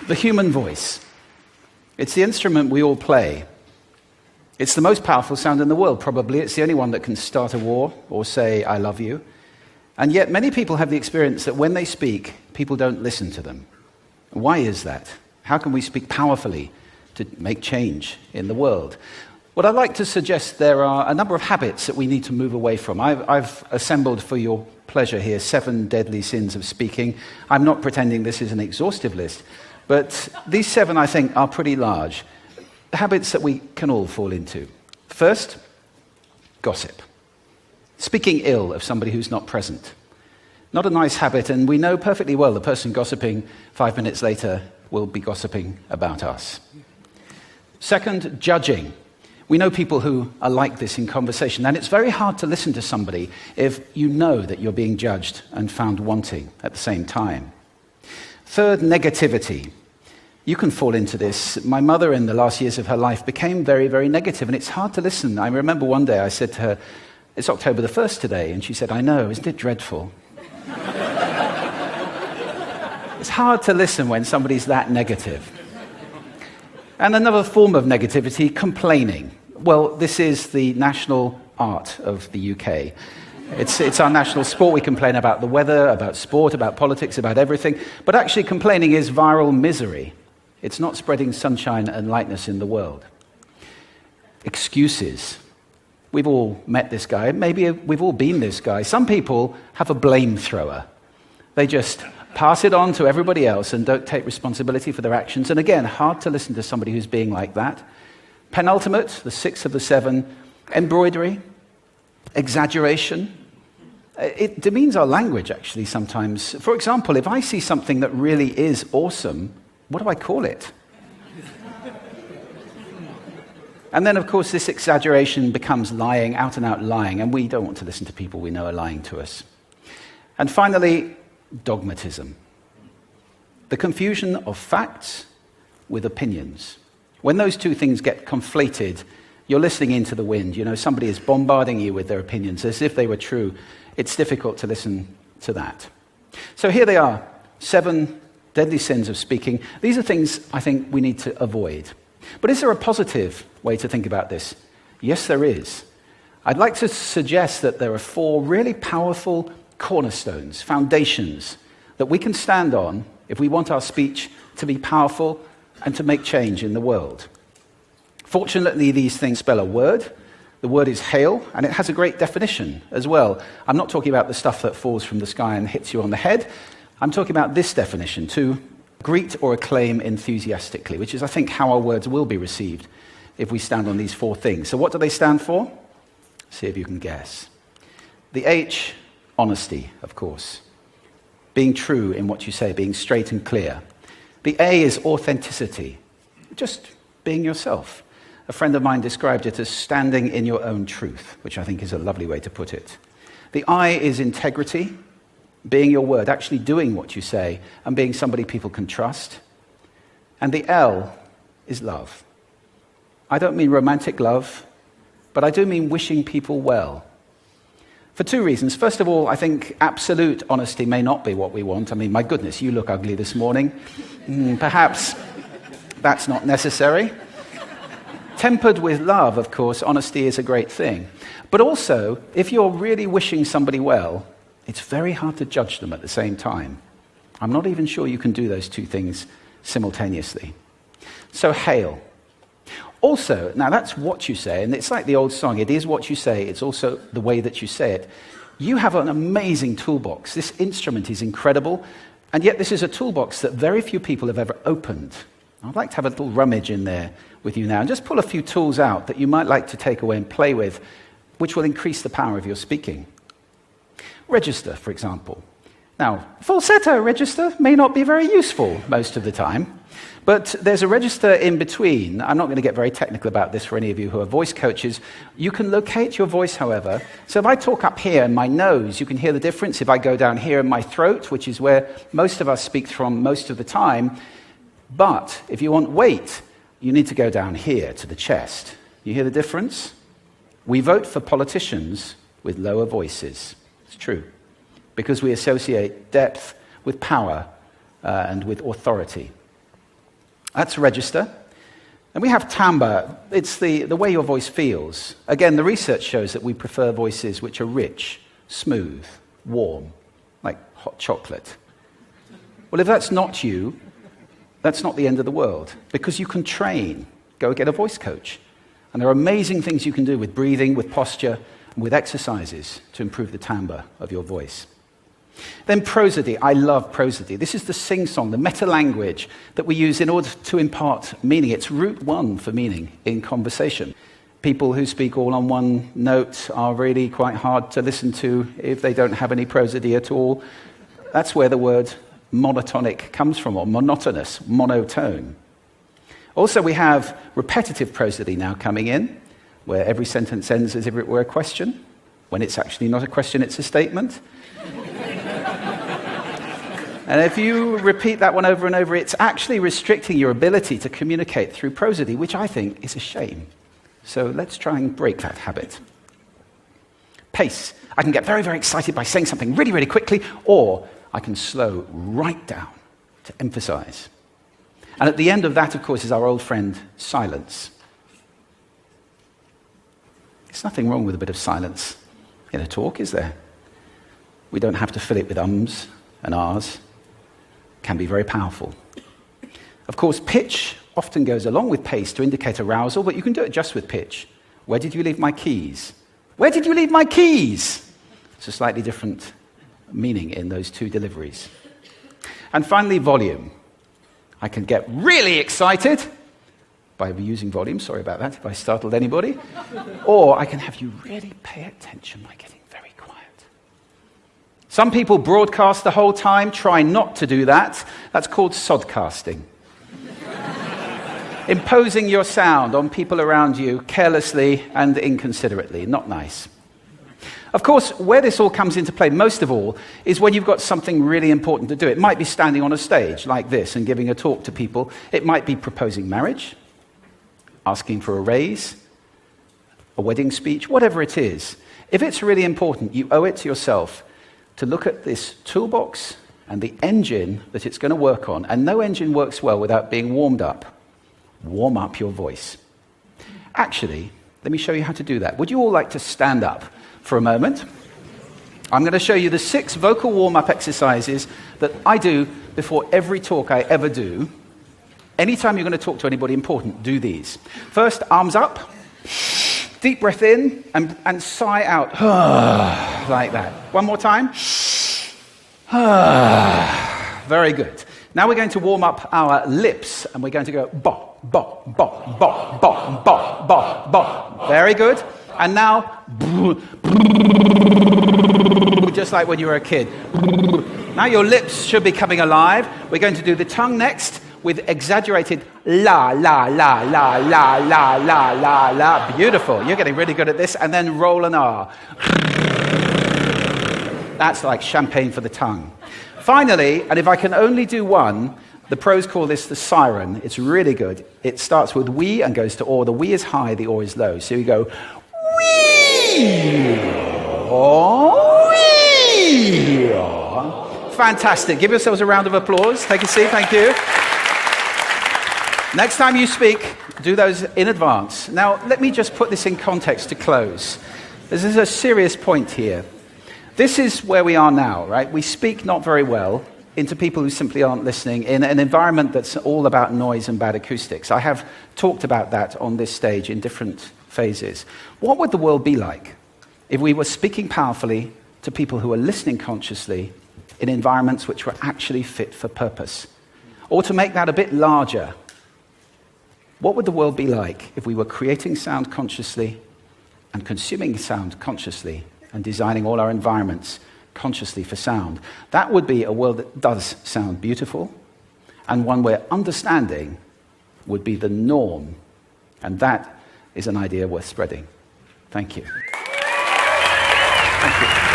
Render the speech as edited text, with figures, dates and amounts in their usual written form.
The human voice. It's the instrument we all play. It's the most powerful sound in the world, probably. It's the only one that can start a war or say, I love you. And yet many people have the experience that when they speak, people don't listen to them. Why is that? How can we speak powerfully to make change in the world? What I'd like to suggest, there are a number of habits that we need to move away from. I've assembled for your pleasure here 7 deadly sins of speaking. I'm not pretending this is an exhaustive list, but these 7, I think, are pretty large. Habits that we can all fall into. First, gossip. Speaking ill of somebody who's not present. Not a nice habit, and we know perfectly well the person gossiping 5 minutes later will be gossiping about us. Second, judging. We know people who are like this in conversation, and it's very hard to listen to somebody if you know that you're being judged and found wanting at the same time. Third, negativity. You can fall into this. My mother, in the last years of her life, became very, very negative, and it's hard to listen. I remember one day I said to her, it's October the 1st today, and she said, I know, isn't it dreadful? It's hard to listen when somebody's that negative. And another form of negativity, complaining. Well, this is the national art of the UK. It's our national sport. We complain about the weather, about sport, about politics, about everything. But actually complaining is viral misery. It's not spreading sunshine and lightness in the world. Excuses. We've all met this guy. Maybe we've all been this guy. Some people have a blame thrower. They just pass it on to everybody else and don't take responsibility for their actions. And again, hard to listen to somebody who's being like that. Penultimate, the 6th of the 7, embroidery, exaggeration. It demeans our language, actually, sometimes. For example, if I see something that really is awesome, what do I call it? And then, of course, this exaggeration becomes lying, out and out lying, and we don't want to listen to people we know are lying to us. And finally, dogmatism. The confusion of facts with opinions. When those two things get conflated, you're listening into the wind. You know, somebody is bombarding you with their opinions as if they were true. It's difficult to listen to that. So here they are, 7 deadly sins of speaking. These are things I think we need to avoid. But is there a positive way to think about this? Yes, there is. I'd like to suggest that there are 4 really powerful cornerstones, foundations, that we can stand on if we want our speech to be powerful and to make change in the world. Fortunately, these things spell a word. The word is hail, and it has a great definition as well. I'm not talking about the stuff that falls from the sky and hits you on the head. I'm talking about this definition, to greet or acclaim enthusiastically, which is, I think, how our words will be received if we stand on these 4 things. So what do they stand for? See if you can guess. The H, honesty, of course. Being true in what you say, being straight and clear. The A is authenticity, just being yourself. A friend of mine described it as standing in your own truth, which I think is a lovely way to put it. The I is integrity, being your word, actually doing what you say, and being somebody people can trust. And the L is love. I don't mean romantic love, but I do mean wishing people well. For 2 reasons. First of all, I think absolute honesty may not be what we want. I mean, my goodness, you look ugly this morning. Perhaps that's not necessary. Tempered with love, of course, honesty is a great thing. But also, if you're really wishing somebody well, it's very hard to judge them at the same time. I'm not even sure you can do those 2 things simultaneously. So, hail. Also, now that's what you say, and it's like the old song, it is what you say, it's also the way that you say it. You have an amazing toolbox. This instrument is incredible, and yet this is a toolbox that very few people have ever opened. I'd like to have a little rummage in there with you now, and just pull a few tools out that you might like to take away and play with, which will increase the power of your speaking. Register, for example. Now, falsetto register may not be very useful most of the time, but there's a register in between. I'm not going to get very technical about this for any of you who are voice coaches. You can locate your voice, however. So if I talk up here in my nose, you can hear the difference. If I go down here in my throat, which is where most of us speak from most of the time, but if you want weight, you need to go down here to the chest. You hear the difference? We vote for politicians with lower voices. It's true, because we associate depth with power and with authority. That's register. And we have timbre. It's the way your voice feels. Again, the research shows that we prefer voices which are rich, smooth, warm, like hot chocolate. Well, if that's not you, that's not the end of the world, because you can train. Go get a voice coach. And there are amazing things you can do with breathing, with posture, and with exercises to improve the timbre of your voice. Then prosody. I love prosody. This is the sing-song, the meta-language that we use in order to impart meaning. It's route one for meaning in conversation. People who speak all on one note are really quite hard to listen to if they don't have any prosody at all. That's where the word monotonic comes from, or monotonous, monotone. Also, we have repetitive prosody now coming in, where every sentence ends as if it were a question, when it's actually not a question, it's a statement. And if you repeat that one over and over, it's actually restricting your ability to communicate through prosody, which I think is a shame. So let's try and break that habit. Pace. I can get very, very excited by saying something really, really quickly, or I can slow right down to emphasize. And at the end of that, of course, is our old friend, silence. There's nothing wrong with a bit of silence in a talk, is there? We don't have to fill it with ums and ahs. Can be very powerful. Of course, pitch often goes along with pace to indicate arousal, but you can do it just with pitch. Where did you leave my keys? Where did you leave my keys? It's a slightly different meaning in those two deliveries. And finally, volume. I can get really excited by using volume. Sorry about that if I startled anybody. Or I can have you really pay attention by getting very quiet. Some people broadcast the whole time. Try not to do that. That's called sodcasting. Imposing your sound on people around you carelessly and inconsiderately. Not nice. Of course, where this all comes into play most of all is when you've got something really important to do. It might be standing on a stage like this and giving a talk to people. It might be proposing marriage, asking for a raise, a wedding speech, whatever it is. If it's really important, you owe it to yourself to look at this toolbox and the engine that it's going to work on. And no engine works well without being warmed up. Warm up your voice. Actually, let me show you how to do that. Would you all like to stand up for a moment? I'm going to show you the 6 vocal warm-up exercises that I do before every talk I ever do. Anytime you're going to talk to anybody important, do these. First, arms up, deep breath in, and sigh out, like that. One more time. Very good. Now we're going to warm up our lips, and we're going to go bop, bop, bop, bop, bop, bop, bop, bop. Very good. And now, just like when you were a kid. Now your lips should be coming alive. We're going to do the tongue next with exaggerated la, la, la, la, la, la, la, la, la. Beautiful. You're getting really good at this. And then roll an R. That's like champagne for the tongue. Finally, and if I can only do one, the pros call this the siren. It's really good. It starts with we and goes to or. The we is high, the or is low. So you go wee, or, wee. Fantastic. Give yourselves a round of applause. Take a seat. Thank you. Next time you speak, do those in advance. Now, let me just put this in context to close. This is a serious point here. This is where we are now, right? We speak not very well into people who simply aren't listening in an environment that's all about noise and bad acoustics. I have talked about that on this stage in different phases. What would the world be like if we were speaking powerfully to people who are listening consciously in environments which were actually fit for purpose? Or to make that a bit larger, what would the world be like if we were creating sound consciously and consuming sound consciously and designing all our environments consciously for sound? That would be a world that does sound beautiful, and one where understanding would be the norm. And that is an idea worth spreading. Thank you. Thank you.